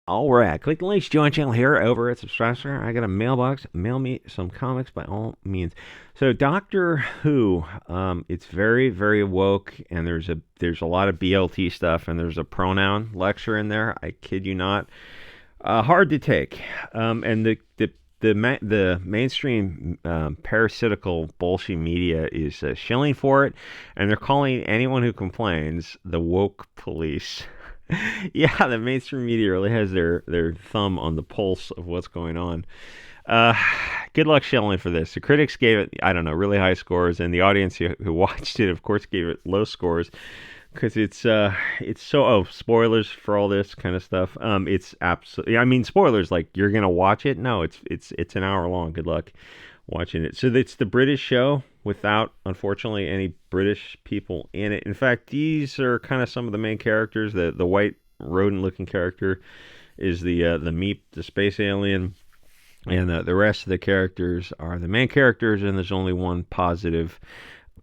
All right, click the links, join channel here over at Subscriber. I got a mailbox. Mail me some comics by all means. So Doctor Who, it's very very woke, and there's a lot of BLT stuff, and there's a pronoun lecture in there. I kid you not, hard to take. And the mainstream parasitical bullshit media is shilling for it, and they're calling anyone who complains the woke police. Yeah, the mainstream media really has their thumb on the pulse of what's going on. Uh, Good luck shilling for this. The critics gave it, I don't know, really high scores, and the audience who watched it, of course, gave it low scores because it's so. Oh, spoilers for all this kind of stuff. It's absolutely. I mean, spoilers like you're gonna watch it. No, it's an hour long. Good luck watching it. So it's the British show without, unfortunately, any British people in it. In fact, these are kind of some of the main characters. The white rodent-looking character is the Meep, the space alien, and the rest of the characters are the main characters. And there's only one positive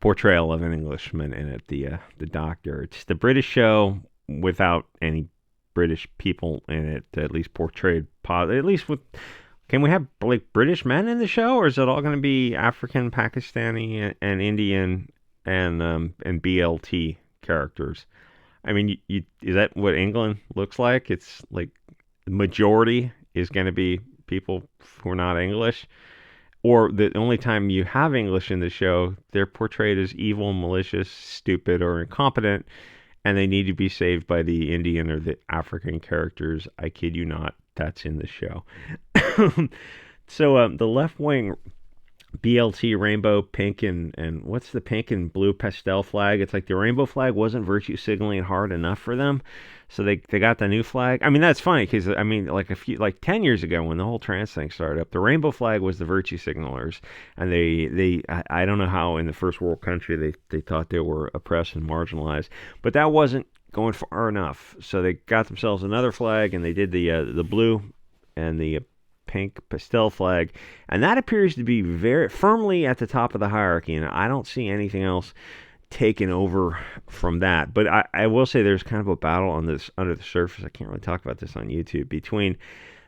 portrayal of an Englishman in it, the Doctor. It's the British show without any British people in it, at least portrayed positive. At least with can we have like British men in the show, or is it all going to be African, Pakistani, and Indian and BLT characters? I mean, is that what England looks like? It's like the majority is going to be people who are not English, or the only time you have English in the show, they're portrayed as evil, malicious, stupid, or incompetent, and they need to be saved by the Indian or the African characters. I kid you not, that's in the show. So the left wing BLT rainbow pink and what's the pink and blue pastel flag? It's like the rainbow flag wasn't virtue signaling hard enough for them, so they got the new flag. I mean that's funny because I mean like 10 years ago when the whole trans thing started up, the rainbow flag was the virtue signalers, and I don't know how in the first world country they thought they were oppressed and marginalized, but that wasn't going far enough, so they got themselves another flag and they did the blue and the pink pastel flag, and that appears to be very firmly at the top of the hierarchy, and I don't see anything else taken over from that. But I will say there's kind of a battle on this under the surface. I can't really talk about this on YouTube between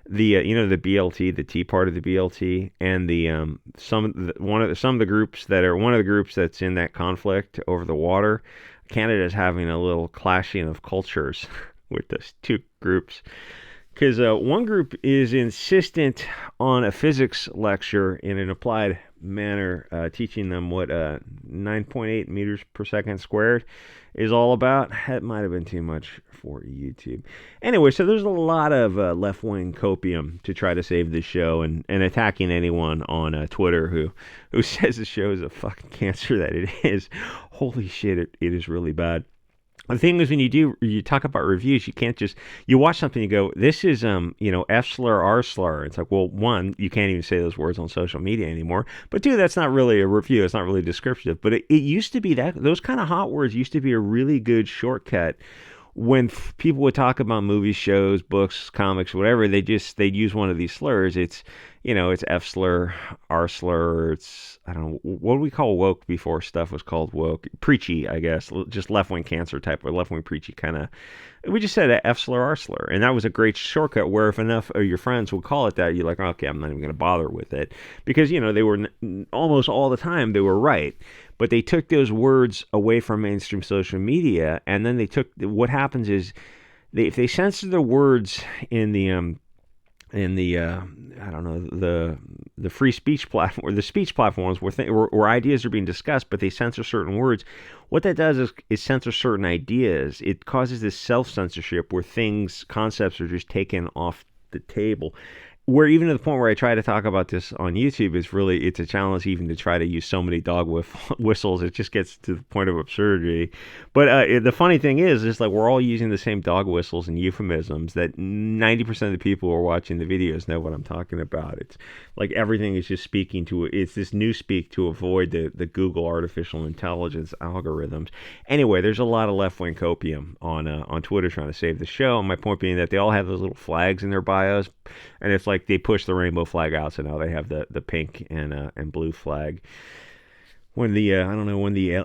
the the BLT, the T part of the BLT, and the some of the groups that are one of the groups that's in that conflict over the water. Canada's having a little clashing of cultures with those two groups. Because one group is insistent on a physics lecture in an applied manner, teaching them what 9.8 meters per second squared is all about. That might have been too much for YouTube. Anyway, so there's a lot of left-wing copium to try to save the show, and attacking anyone on Twitter who says the show is a fucking cancer that it is. Holy shit, it is really bad. The thing is, when you talk about reviews, you can't just, you watch something, you go, this is, F slur, R slur. It's like, well, one, you can't even say those words on social media anymore. But two, that's not really a review. It's not really descriptive. But it used to be that, those kind of hot words used to be a really good shortcut. When people would talk about movies, shows, books, comics, whatever, they'd use one of these slurs. It's F slur, R slur. It's, I don't know, what do we call woke before stuff was called woke? Preachy, I guess. Just left-wing cancer type or left-wing preachy kind of. We just said F slur, R slur. And that was a great shortcut where if enough of your friends would call it that, you're like, okay, I'm not even going to bother with it. Because, they were almost all the time, they were right. But they took those words away from mainstream social media, and then what happens is, if they censor the words in the I don't know, the free speech platform or the speech platforms where ideas are being discussed, but they censor certain words. What that does is censor certain ideas. It causes this self-censorship where concepts are just taken off the table. Where even to the point where I try to talk about this on YouTube, it's a challenge even to try to use so many dog whistles. It just gets to the point of absurdity. But the funny thing is like we're all using the same dog whistles and euphemisms that 90% of the people who are watching the videos know what I'm talking about. It's like everything is just speaking to, it's this new speak to avoid the Google artificial intelligence algorithms. Anyway, there's a lot of left-wing copium on Twitter trying to save the show. And my point being that they all have those little flags in their bios, and it's like they push the rainbow flag out, so now they have the pink and blue flag. when the I don't know when the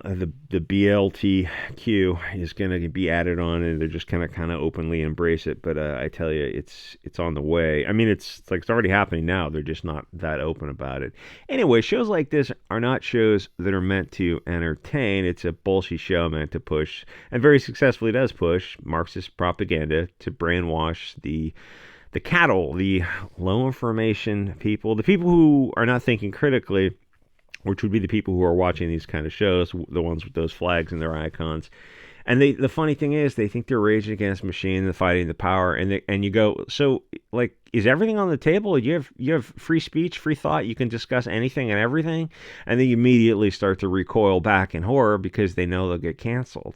BLTQ is going to be added on, and they're just kind of openly embrace it. But I tell you, it's on the way. I mean, it's like it's already happening now. They're just not that open about it. Anyway, shows like this are not shows that are meant to entertain. It's a bullshit show meant to push, and very successfully does push Marxist propaganda to brainwash the cattle, the low information people, the people who are not thinking critically, which would be the people who are watching these kind of shows, the ones with those flags and their icons. And the funny thing is, they think they're raging against machine, and fighting the power, and you go, so like, is everything on the table? You have free speech, free thought. You can discuss anything and everything, and they immediately start to recoil back in horror because they know they'll get canceled.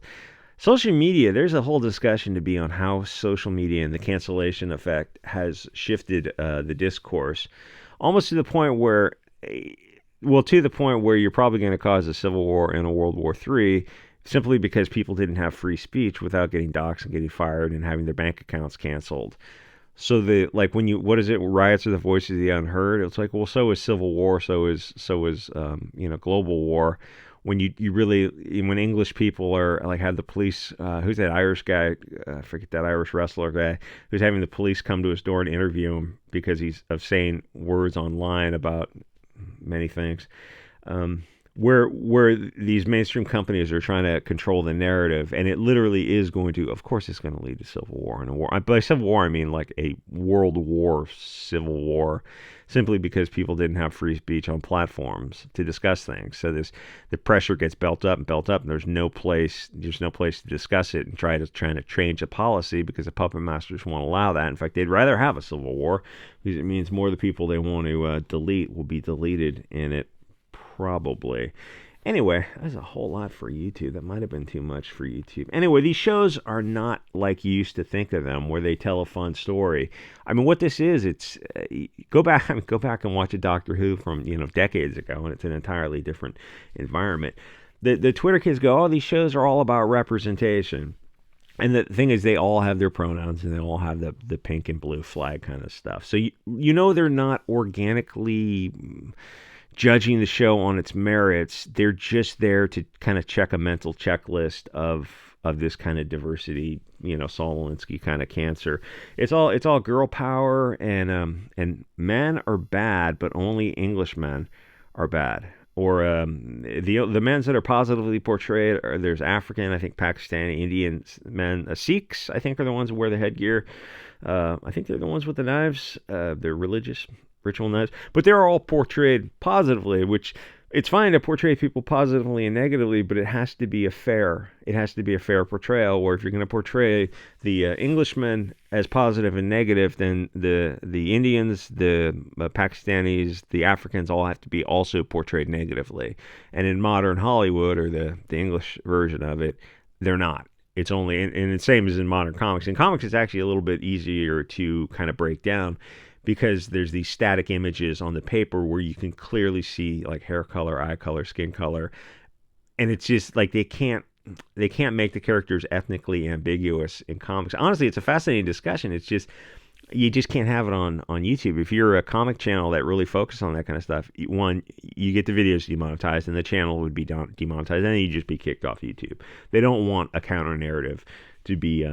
Social media, there's a whole discussion to be on how social media and the cancellation effect has shifted the discourse, almost to the point where you're probably going to cause a civil war and a World War III simply because people didn't have free speech without getting doxxed and getting fired and having their bank accounts canceled. So what is it? Riots are the voices of the unheard. It's like, well, so is civil war, so is global war. When when English people are like, had the police, who's that Irish guy? I forget, that Irish wrestler guy who's having the police come to his door and interview him because he's of saying words online about many things, where these mainstream companies are trying to control the narrative, and it literally is going to, of course, it's going to lead to civil war and a war. By civil war, I mean like a world war, civil war, simply because people didn't have free speech on platforms to discuss things. So the pressure gets built up, and there's no place to discuss it and trying to change a policy because the puppet masters won't allow that. In fact, they'd rather have a civil war because it means more of the people they want to delete will be deleted in it, probably. Anyway, that's a whole lot for YouTube. That might have been too much for YouTube. Anyway, these shows are not like you used to think of them, where they tell a fun story. I mean, what this is, it's go back and watch a Doctor Who from decades ago, and it's an entirely different environment. The Twitter kids go, oh, these shows are all about representation. And the thing is, they all have their pronouns, and they all have the pink and blue flag kind of stuff. So they're not organically judging the show on its merits. They're just there to kind of check a mental checklist of this kind of diversity, Saul Alinsky kind of cancer. It's all girl power, and men are bad, but only English men are bad. Or the men that are positively portrayed are, there's African, I think Pakistani, Indian men, Sikhs, I think, are the ones who wear the headgear. I think they're the ones with the knives. They're religious ritual knives, but they're all portrayed positively, which it's fine to portray people positively and negatively, but it has to be a fair portrayal. Where if you're going to portray the Englishmen as positive and negative, then the Indians, the Pakistanis, the Africans all have to be also portrayed negatively. And in modern Hollywood, or the English version of it, they're not. It's only, and the same as in modern comics. In comics, it's actually a little bit easier to kind of break down, because there's these static images on the paper where you can clearly see like hair color, eye color, skin color, and it's just like they can't make the characters ethnically ambiguous in comics. Honestly, it's a fascinating discussion. It's just, you just can't have it on YouTube. If you're a comic channel that really focuses on that kind of stuff, one, you get the videos demonetized, and the channel would be demonetized, and then you'd just be kicked off YouTube. They don't want a counter narrative to be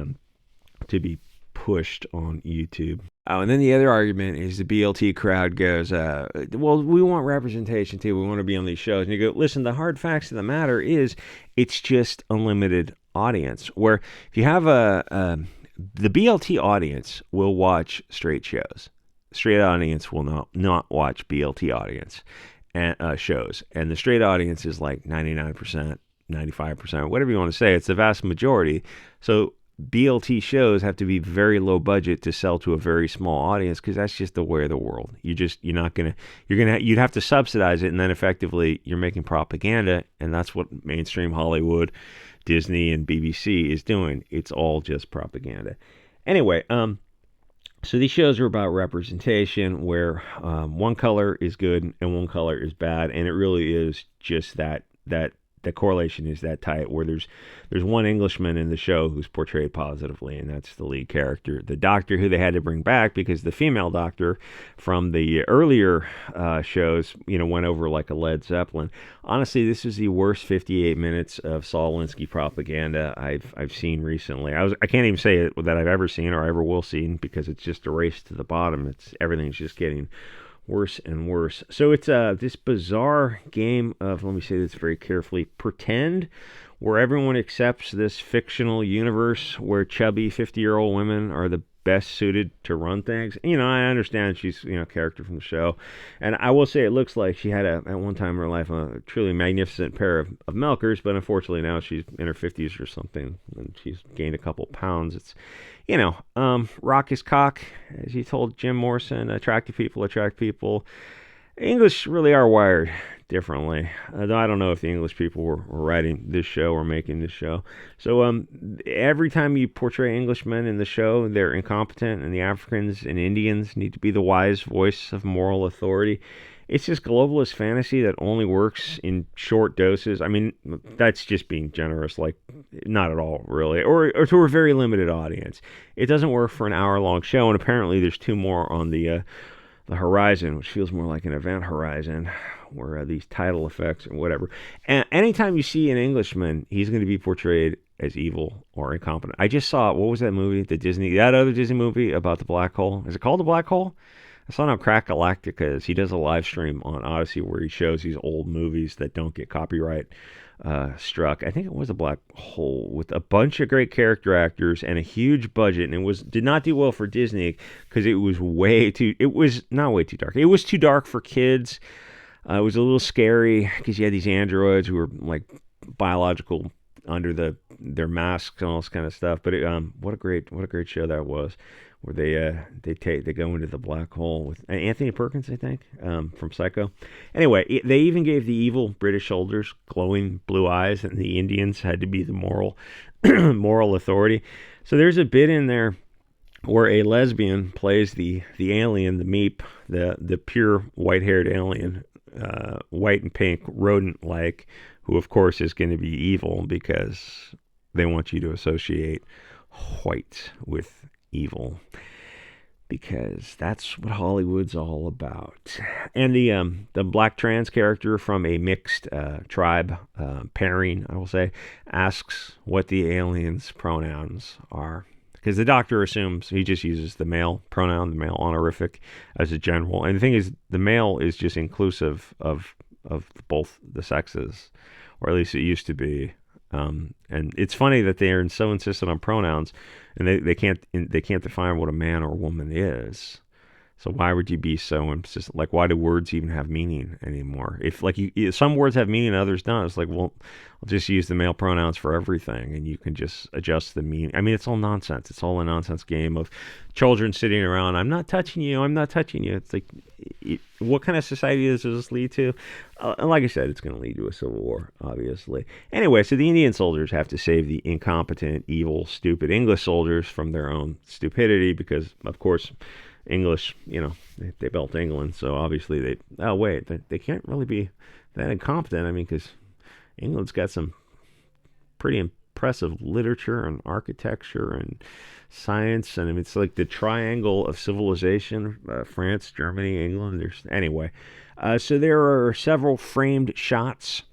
pushed on YouTube. Oh, and then the other argument is the BLT crowd goes, well, we want representation too. We want to be on these shows. And you go, listen, the hard facts of the matter is it's just unlimited audience. Where if you have the BLT audience will watch straight shows. Straight audience will not watch BLT audience and shows. And the straight audience is like 99%, 95%, whatever you want to say. It's the vast majority. So BLT shows have to be very low budget to sell to a very small audience, because that's just the way of the world. You'd have to subsidize it, and then effectively you're making propaganda, and that's what mainstream Hollywood, Disney, and BBC is doing. It's all just propaganda. Anyway, so these shows are about representation, where one color is good and one color is bad, and it really is just that the correlation is that tight, where there's one Englishman in the show who's portrayed positively, and that's the lead character, the doctor who they had to bring back because the female doctor from the earlier shows, went over like a Led Zeppelin. Honestly, this is the worst 58 minutes of Saul Alinsky propaganda I've seen recently. I can't even say it that I've ever seen or ever will see, because it's just a race to the bottom. Everything's just getting worse and worse. So it's this bizarre game of, let me say this very carefully, pretend, where everyone accepts this fictional universe where chubby 50-year-old women are the best suited to run things. I understand she's, a character from the show. And I will say it looks like she had at one time in her life, a truly magnificent pair of milkers, but unfortunately now she's in her 50s or something, and she's gained a couple pounds. It's, rock his cock, as he told Jim Morrison, attractive people attract people. English really are wired differently. Though I don't know if the English people were writing this show or making this show. So every time you portray Englishmen in the show, they're incompetent, and the Africans and Indians need to be the wise voice of moral authority. It's just globalist fantasy that only works in short doses. I mean, that's just being generous, like, not at all, really, or to a very limited audience. It doesn't work for an hour-long show, and apparently there's 2 more on the horizon, which feels more like an event horizon, where these title effects and whatever. And anytime you see an Englishman, he's going to be portrayed as evil or incompetent. I just saw, what was that movie? That other Disney movie about the black hole. Is it called The Black Hole? I saw how Crack Galactica is. He does a live stream on Odyssey where he shows these old movies that don't get copyright struck. I think it was A Black Hole, with a bunch of great character actors and a huge budget, and it did not do well for Disney because it was not way too dark. It was too dark for kids. It was a little scary because you had these androids who were like biological under their masks and all this kind of stuff. But what a great show that was, where they go into the black hole with Anthony Perkins, I think, from Psycho. Anyway, they even gave the evil British soldiers glowing blue eyes, and the Indians had to be the moral authority. So there's a bit in there where a lesbian plays the alien, the meep, the pure white-haired alien, white and pink, rodent-like, who of course is going to be evil because they want you to associate white with evil, because that's what Hollywood's all about. And the black trans character from a mixed tribe pairing, I will say, asks what the alien's pronouns are, because the doctor assumes he just uses the male pronoun, the male honorific, as a general. And the thing is, the male is just inclusive of both the sexes, or at least it used to be. And it's funny that they are so insistent on pronouns, and they can't define what a man or a woman is. So why would you be so insistent? Like, why do words even have meaning anymore? If some words have meaning, others don't. It's like, well, I'll just use the male pronouns for everything, and you can just adjust the meaning. I mean, it's all nonsense. It's all a nonsense game of children sitting around. I'm not touching you. I'm not touching you. It's like, what kind of society does this lead to? And like I said, it's going to lead to a civil war, obviously. Anyway, so the Indian soldiers have to save the incompetent, evil, stupid English soldiers from their own stupidity, because, of course, English, they built England, so obviously they can't really be that incompetent. I mean, because England's got some pretty impressive literature and architecture and science, and I mean, it's like the triangle of civilization: France, Germany, England. So there are several framed shots,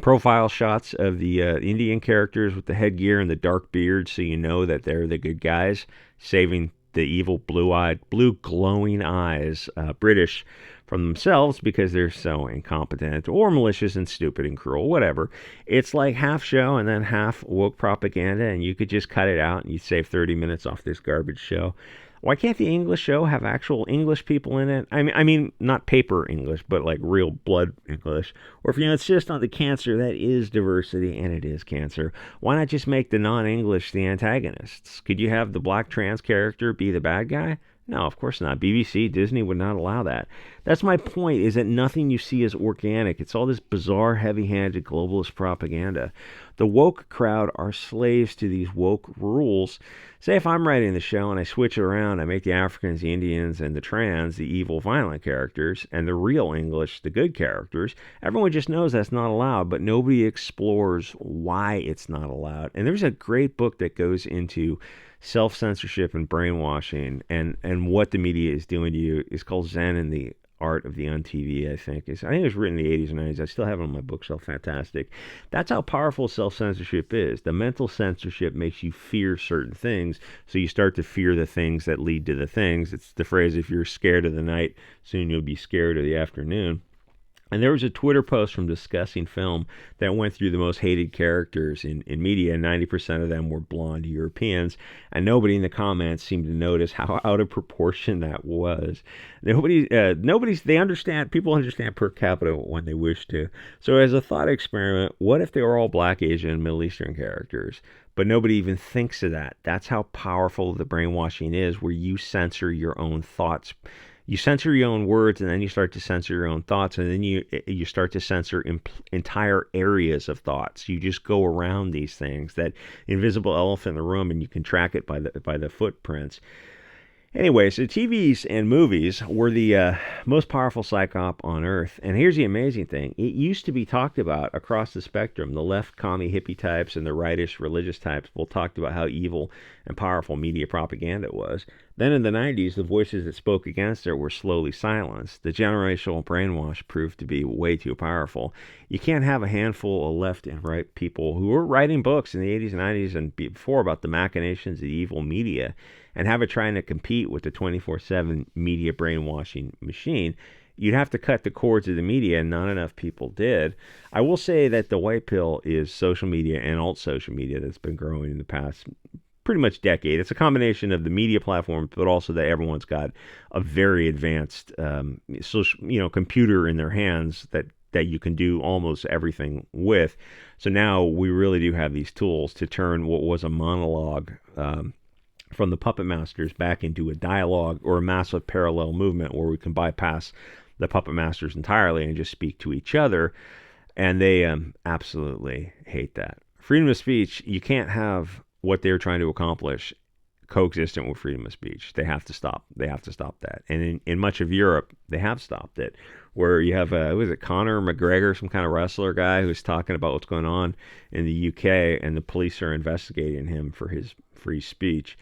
profile shots of the Indian characters with the headgear and the dark beards, so you know that they're the good guys saving the evil blue glowing eyes British from themselves, because they're so incompetent or malicious and stupid and cruel, whatever. It's like half show and then half woke propaganda, and you could just cut it out and you'd save 30 minutes off this garbage show. Why can't the English show have actual English people in it? I mean, not paper English, but like real blood English. Or if you insist on the cancer, that is diversity, and it is cancer. Why not just make the non-English the antagonists? Could you have the black trans character be the bad guy? No, of course not. BBC, Disney would not allow that. That's my point, is that nothing you see is organic. It's all this bizarre, heavy-handed globalist propaganda. The woke crowd are slaves to these woke rules. Say if I'm writing the show and I switch it around, I make the Africans, the Indians, and the trans the evil, violent characters, and the real English the good characters, everyone just knows that's not allowed, but nobody explores why it's not allowed. And there's a great book that goes into self-censorship and brainwashing and what the media is doing to you. Is called Zen and the Art of the On-TV, I think. I think it was written in the 80s and 90s. I still have it on my bookshelf. Fantastic. That's how powerful self-censorship is. The mental censorship makes you fear certain things, so you start to fear the things that lead to the things. It's the phrase, if you're scared of the night, soon you'll be scared of the afternoon. And there was a Twitter post from Discussing Film that went through the most hated characters in media, and 90% of them were blonde Europeans, and nobody in the comments seemed to notice how out of proportion that was. They understand, people understand per capita when they wish to. So as a thought experiment, what if they were all Black, Asian, and Middle Eastern characters? But nobody even thinks of that. That's how powerful the brainwashing is, where you censor your own thoughts. You censor your own words, and then you start to censor your own thoughts, and then you start to censor entire areas of thoughts. You just go around these things, that invisible elephant in the room, and you can track it by the footprints. Anyway, so TVs and movies were the most powerful psyop on Earth. And here's the amazing thing. It used to be talked about across the spectrum. The left commie hippie types and the rightish religious types all talked about how evil and powerful media propaganda was. Then in the 90s, the voices that spoke against it were slowly silenced. The generational brainwash proved to be way too powerful. You can't have a handful of left and right people who were writing books in the 80s and 90s and before about the machinations of the evil media and have it trying to compete with the 24/7 media brainwashing machine. You'd have to cut the cords of the media, and not enough people did. I will say that the white pill is social media and alt social media that's been growing in the past pretty much decade. It's a combination of the media platforms, but also that everyone's got a very advanced computer in their hands that you can do almost everything with. So now we really do have these tools to turn what was a monologue from the puppet masters back into a dialogue or a massive parallel movement where we can bypass the puppet masters entirely and just speak to each other. And they absolutely hate that. Freedom of speech, you can't have what they're trying to accomplish coexistent with freedom of speech. They have to stop. They have to stop that. And in much of Europe, they have stopped it. Where you have, Conor McGregor, some kind of wrestler guy who's talking about what's going on in the UK, and the police are investigating him for his free speech.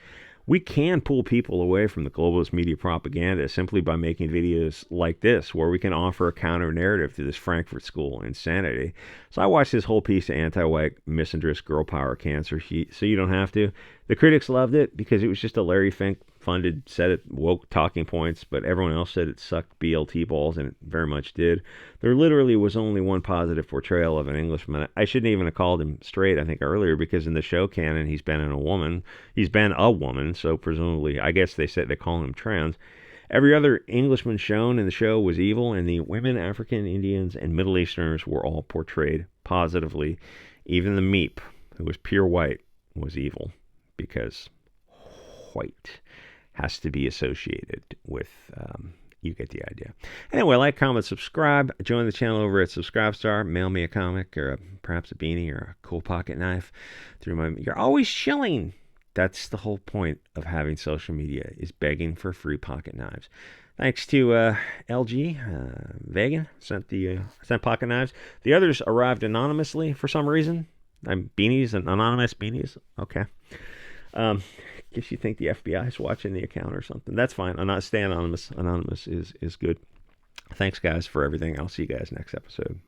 We can pull people away from the globalist media propaganda simply by making videos like this, where we can offer a counter narrative to this Frankfurt School insanity. So I watched this whole piece of anti-white, misandrist girl power cancer, so you don't have to. The critics loved it because it was just a Larry Fink funded set of woke talking points, but everyone else said it sucked BLT balls, and it very much did. There literally was only one positive portrayal of an Englishman. I shouldn't even have called him straight, I think, earlier, because in the show canon, he's been a woman, so presumably, I guess they call him trans. Every other Englishman shown in the show was evil, and the women, African, Indians, and Middle Easterners were all portrayed positively. Even the Meep, who was pure white, was evil, because white has to be associated with, you get the idea. Anyway, like, comment, subscribe. Join the channel over at Subscribestar. Mail me a comic or perhaps a beanie or a cool pocket knife through my... You're always shilling. That's the whole point of having social media, is begging for free pocket knives. Thanks to LG Vegan sent pocket knives. The others arrived anonymously for some reason. Beanies and anonymous beanies. Okay. Guess you think the FBI is watching the account or something. That's fine. Stay anonymous. Anonymous is good. Thanks, guys, for everything. I'll see you guys next episode.